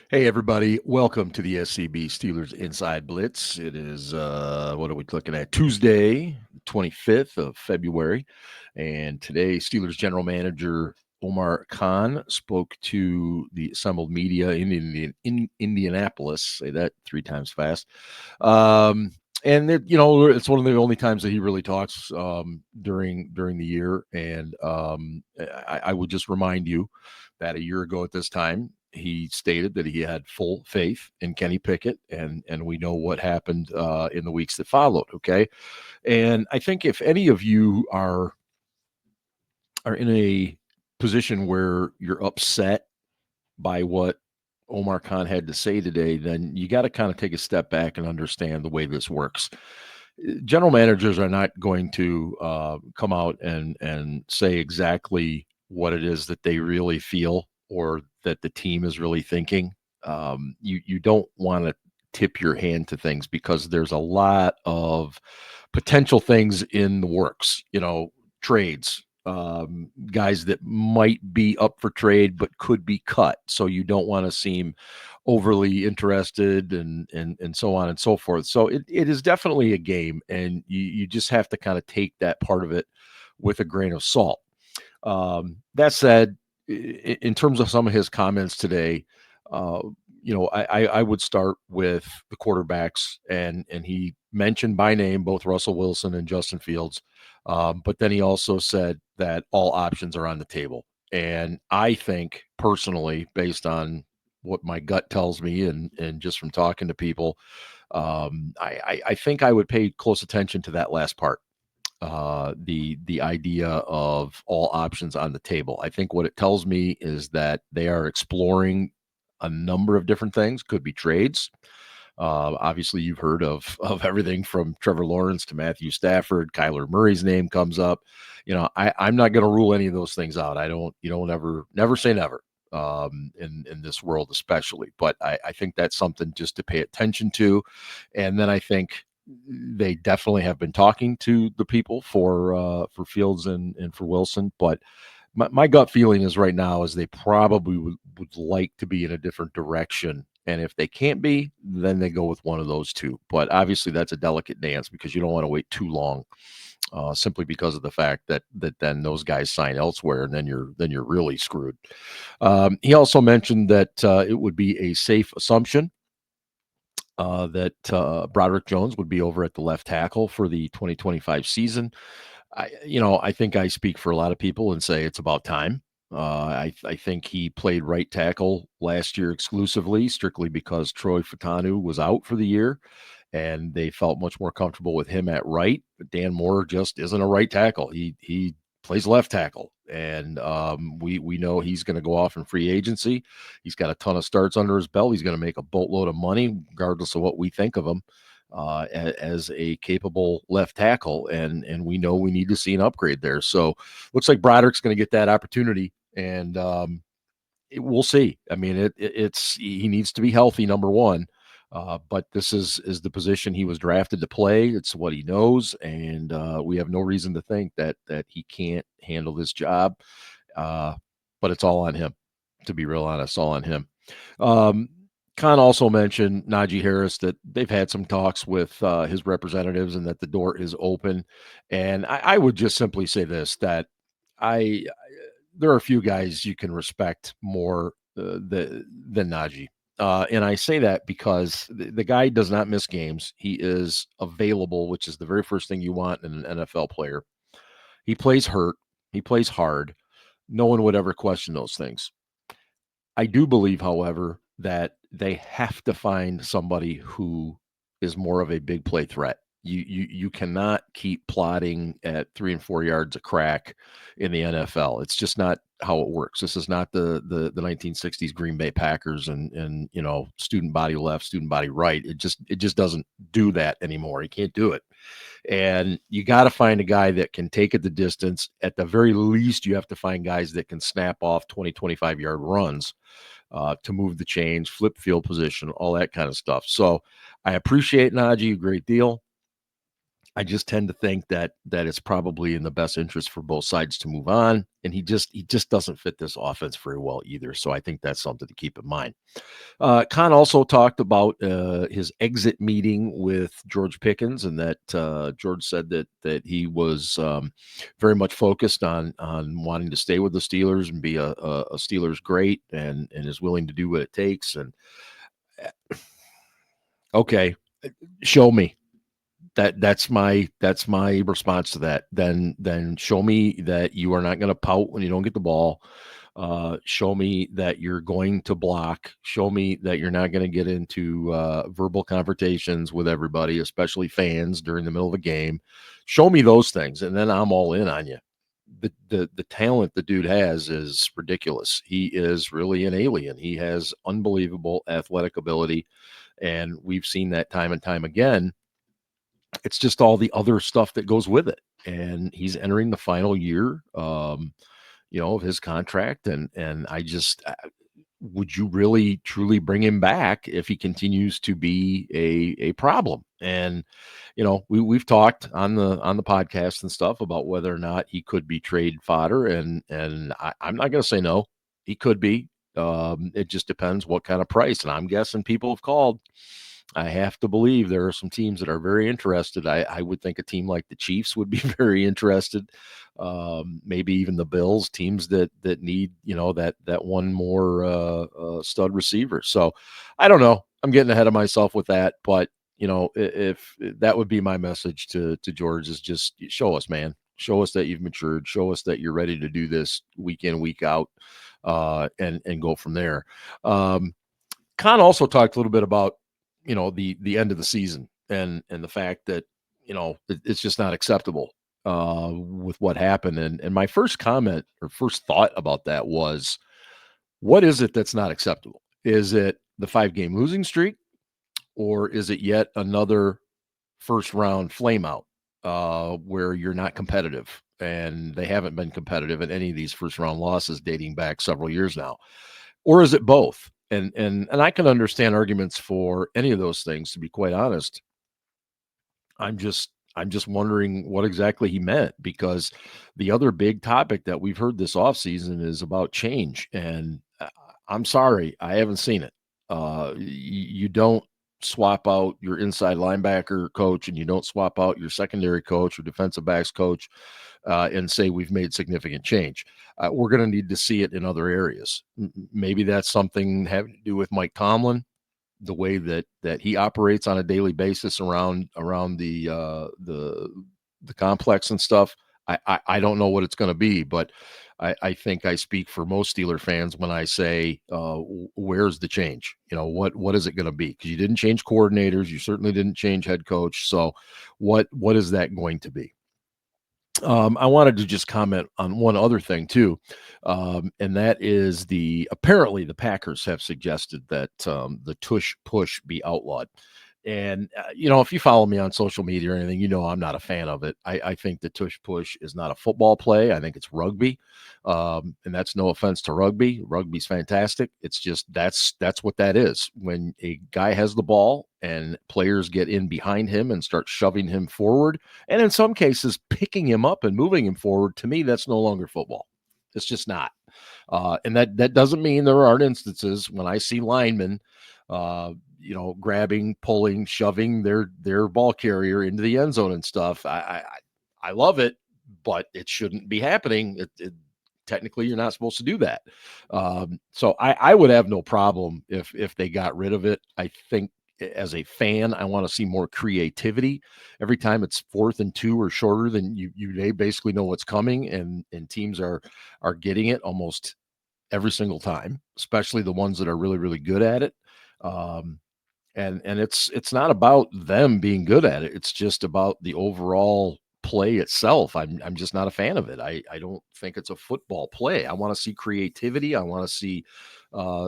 Hey, everybody. Welcome to the SCB Steelers Inside Blitz. It is, what are we looking at? Tuesday, 25th of February. And today, Steelers General Manager Omar Khan spoke to the assembled media in Indianapolis. Say that three times fast. Um, and it's one of the only times that he really talks during the year. And I would just remind you that a year ago at this time, he stated that he had full faith in Kenny Pickett, and we know what happened in the weeks that followed. Okay, and I think if any of you are in a position where you're upset by what Omar Khan had to say today, then you got to kind of take a step back and understand the way this works. General managers are not going to come out and say exactly what it is that they really feel or that the team is really thinking. You don't want to tip your hand to things because there's a lot of potential things in the works. Trades, guys that might be up for trade but could be cut. So you don't want to seem overly interested and so on and so forth. So it is definitely a game, and you just have to kind of take that part of it with a grain of salt. That said, in terms of some of his comments today, uh, I would start with the quarterbacks, and he mentioned by name both Russell Wilson and Justin Fields, but then he also said that all options are on the table. And I think personally, based on what my gut tells me, and just from talking to people, I think I would pay close attention to that last part, the idea of all options on the table. I think what it tells me is that they are exploring a number of different things. Could be trades. Obviously, you've heard of everything from Trevor Lawrence to Matthew Stafford. Kyler Murray's name comes up. I'm not going to rule any of those things out. I don't. You don't never say never, in this world, especially. But I think that's something just to pay attention to. And then I think they definitely have been talking to the people for Fields and for Wilson. But my gut feeling is right now is they probably would like to be in a different direction. And if they can't be, then they go with one of those two. But obviously, that's a delicate dance because you don't want to wait too long, simply because of the fact that then those guys sign elsewhere, and then you're really screwed. He also mentioned that it would be a safe assumption that Broderick Jones would be over at the left tackle for the 2025 season. I think I speak for a lot of people and say it's about time. I think he played right tackle last year exclusively, strictly because Troy Fatanu was out for the year, and they felt much more comfortable with him at right. But Dan Moore just isn't a right tackle. He plays left tackle, and we know he's going to go off in free agency. He's got a ton of starts under his belt. He's going to make a boatload of money, regardless of what we think of him as a capable left tackle, and we know we need to see an upgrade there. So looks like Broderick's going to get that opportunity, and we'll see. I mean, it's he needs to be healthy, number one. But this is the position he was drafted to play. It's what he knows, and we have no reason to think that he can't handle this job. Uh, but it's all on him. To be real honest, all on him. Um, Khan also mentioned Najee Harris, that they've had some talks with his representatives and that the door is open. And I would just simply say this, that I there are a few guys you can respect more than Najee. And I say that because the guy does not miss games. He is available, which is the very first thing you want in an NFL player. He plays hurt. He plays hard. No one would ever question those things. I do believe, however, that they have to find somebody who is more of a big play threat. You cannot keep plotting at 3 and 4 yards a crack in the NFL. It's just not how it works. This is not the 1960s Green Bay Packers and student body left, student body right. It just doesn't do that anymore. You can't do it. And you got to find a guy that can take it the distance. At the very least, you have to find guys that can snap off 20, 25-yard runs to move the chains, flip field position, all that kind of stuff. So I appreciate Najee a great deal. I just tend to think that it's probably in the best interest for both sides to move on, and he just doesn't fit this offense very well either. So I think that's something to keep in mind. Khan also talked about his exit meeting with George Pickens, and that George said that he was very much focused on wanting to stay with the Steelers and be a Steelers great, and is willing to do what it takes. And okay, show me. That's my response to that. Then show me that you are not going to pout when you don't get the ball. Show me that you're going to block. Show me that you're not going to get into verbal confrontations with everybody, especially fans during the middle of a game. Show me those things, and then I'm all in on you. The talent the dude has is ridiculous. He is really an alien. He has unbelievable athletic ability, and we've seen that time and time again. It's just all the other stuff that goes with it. And he's entering the final year, of his contract. And would you really truly bring him back if he continues to be a problem? And, we've talked on the podcast and stuff about whether or not he could be trade fodder. And I'm not going to say no, he could be. It just depends what kind of price. And I'm guessing people have called. I have to believe there are some teams that are very interested. I would think a team like the Chiefs would be very interested. Maybe even the Bills, teams that need that one more stud receiver. So I don't know. I'm getting ahead of myself with that, but if that would be my message to George, is just show us, man. Show us that you've matured. Show us that you're ready to do this week in, week out, and go from there. Khan also talked a little bit about the end of the season and the fact that it's just not acceptable with what happened. And my first comment or first thought about that was, what is it that's not acceptable? Is it the 5-game losing streak, or is it yet another first round flameout where you're not competitive? And they haven't been competitive in any of these first round losses dating back several years now. Or is it both? And I can understand arguments for any of those things, to be quite honest. I'm just wondering what exactly he meant, because the other big topic that we've heard this offseason is about change. And I'm sorry, I haven't seen it. You don't swap out your inside linebacker coach, and you don't swap out your secondary coach or defensive backs coach and say we've made significant change. We're going to need to see it in other areas. Maybe that's something having to do with Mike Tomlin, the way that he operates on a daily basis around the complex and stuff. I don't know what it's going to be, but I think I speak for most Steeler fans when I say, where's the change? What is it going to be? Because you didn't change coordinators, you certainly didn't change head coach. So what is that going to be? I wanted to just comment on one other thing too, and that is apparently the Packers have suggested that the tush push be outlawed. And if you follow me on social media or anything, I'm not a fan of it. I think the tush push is not a football play. I think it's rugby, and that's no offense to rugby. Rugby's fantastic. It's just that's what that is. When a guy has the ball and players get in behind him and start shoving him forward, and in some cases picking him up and moving him forward, to me, that's no longer football. It's just not. And that doesn't mean there aren't instances when I see linemen, grabbing, pulling, shoving their ball carrier into the end zone and stuff. I love it, but it shouldn't be happening. Technically, you're not supposed to do that. So I would have no problem if they got rid of it. I think as a fan, I want to see more creativity. Every time it's 4th and 2 or shorter, then they basically know what's coming, and teams are getting it almost every single time, especially the ones that are really, really good at it. And it's not about them being good at it. It's just about the overall play itself. I'm just not a fan of it. I don't think it's a football play. I want to see creativity. I want to see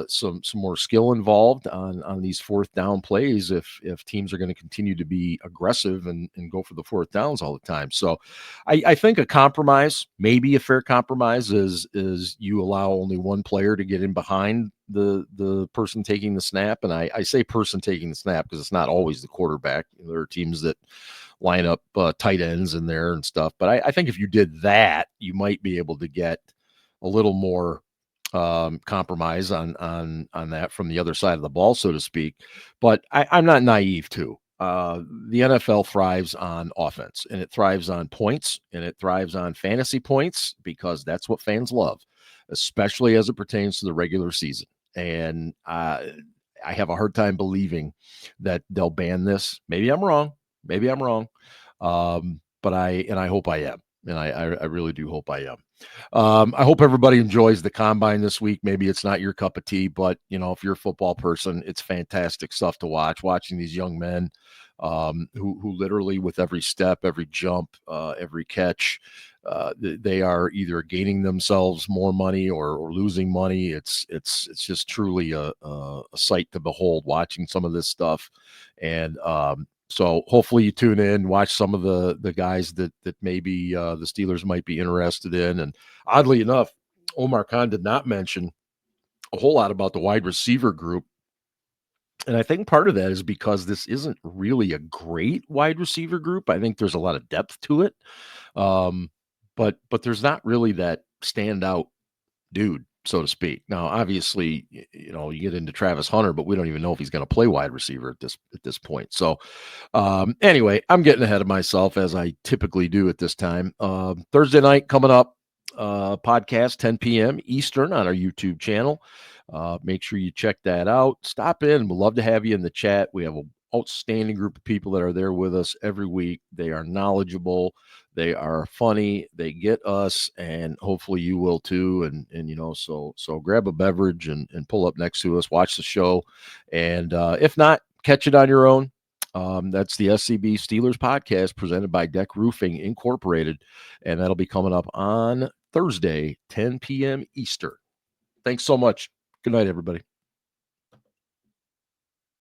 some more skill involved on these 4th down plays if teams are going to continue to be aggressive and go for the 4th downs all the time. So I think a compromise, maybe a fair compromise, is you allow only one player to get in behind the person taking the snap. And I say person taking the snap because it's not always the quarterback. There are teams that line up tight ends in there and stuff. But I think if you did that, you might be able to get a little more compromise on that from the other side of the ball, so to speak. But I'm not naive too. The NFL thrives on offense, and it thrives on points, and it thrives on fantasy points because that's what fans love, especially as it pertains to the regular season. And I have a hard time believing that they'll ban this. Maybe I'm wrong. Maybe I'm wrong. But I hope I am. And I really do hope I am. I hope everybody enjoys the combine this week. Maybe it's not your cup of tea, but if you're a football person, it's fantastic stuff to watch. Watching these young men who literally with every step, every jump, every catch, they are either gaining themselves more money or losing money. It's just truly a sight to behold watching some of this stuff. And so hopefully you tune in, watch some of the guys that maybe the Steelers might be interested in. And oddly enough, Omar Khan did not mention a whole lot about the wide receiver group. And I think part of that is because this isn't really a great wide receiver group. I think there's a lot of depth to it. But there's not really that standout dude, so to speak. Now, obviously, you get into Travis Hunter, but we don't even know if he's going to play wide receiver at this point. So anyway, I'm getting ahead of myself as I typically do at this time. Thursday night coming up, podcast 10 p.m. Eastern on our YouTube channel. Make sure you check that out. Stop in. We'd love to have you in the chat. We have an outstanding group of people that are there with us every week. They are knowledgeable. They are funny. They get us, and hopefully you will too. And so grab a beverage and pull up next to us, watch the show. And if not, catch it on your own. That's the SCB Steelers podcast presented by Deck Roofing Incorporated. And that'll be coming up on Thursday, 10 p.m. Eastern. Thanks so much. Good night, everybody.